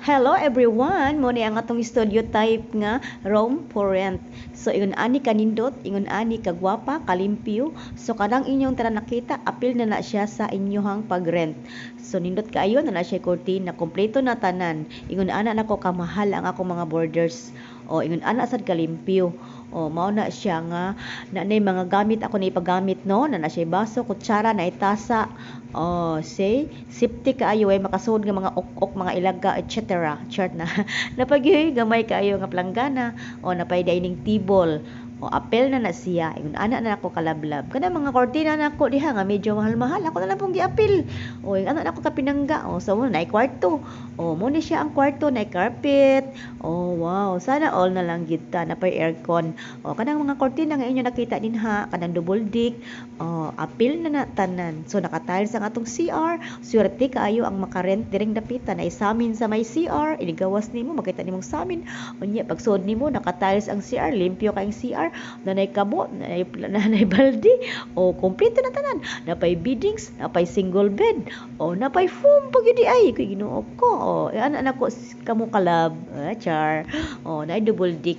Hello everyone! Mo ni ang atong studio type nga room for rent. So ingon ani kanindot, ingon ani kagwapa, kalimpyo. So kanang inyong tara nakita, apil na siya sa inyohang pag-rent. So nindot kaayo na siya kurtina, kompleto na tanan. Ingon ana nako kamahal ang akong mga borders. O ingon ana sad kalimpyo. O mao na siya nga na mga gamit ako na ipagamit no, na siya baso, kutsara, na itasa. Oh, say, safety kaayo ay makasuod nga mga ok-ok, mga ilaga, etc. Chart na. Napagyoy gamay kaayo nga planggana o napay dining table. O apel na siya. Ingon ana na ako kalablab. Kana mga kortina na ako diha nga medyo mahal-mahal. Ako na lang pong giapil. O yung ana na ako kapinangga. O so na kwarto. O mo ni siya ang kwarto na carpet. Oh wow, sana all na lang gid ta napay aircon. O kanang mga kortina nga inyo nakita dinha, kanang double dick. Oh, apil na tanan. So naka-tiles ang atong CR. Swerte kaayo ang makarent direng dapitan na isamin sa may CR. Iligawas nimo makita nimong samin. Unya pagsuod nimo naka-tiles ang CR, limpyo kay CR. Nanay kabo, nanay balde. O kompleto na tanan. Napay beddings, napay single bed. O napay foam pag ay kay Ginoo ko. O ana na ko kamo kalab. Char. O nay double dick.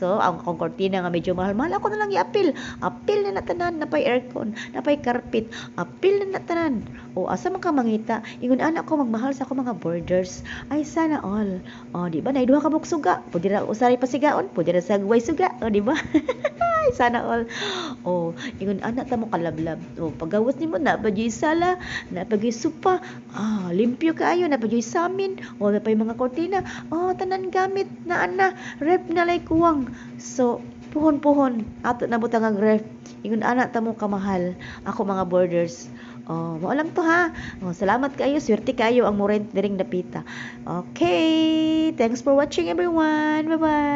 So ang akong kortina nga medyo mahal-mahal ako na lang i-apil. Apil na tanan, napay aircon, napay carpet, apil na tanan. O asa man ka mangita, ingon ana ko magmahal sa ako mga borders. Ay sana all. O di ba nay duha ka buksuga, pwede ra usari pasigaon, pwede ra sagway suga, o di ba? Ay sana all. O ingon ana ta mo kalablab. O pagawas nimo na pa sala, na pa supa. Limpyo kaayo na pa samin. O na pa mga kortina. Tanan gamit na ana, rep na lay kuwang. So puhon-puhon ato na butang ang ref. Ingon ana ta mo kamahal ako mga borders. Mao lang to ha. Salamat kayo, swerte kayo ang mo rent diring dapita. Okay, thanks for watching everyone. Bye-bye.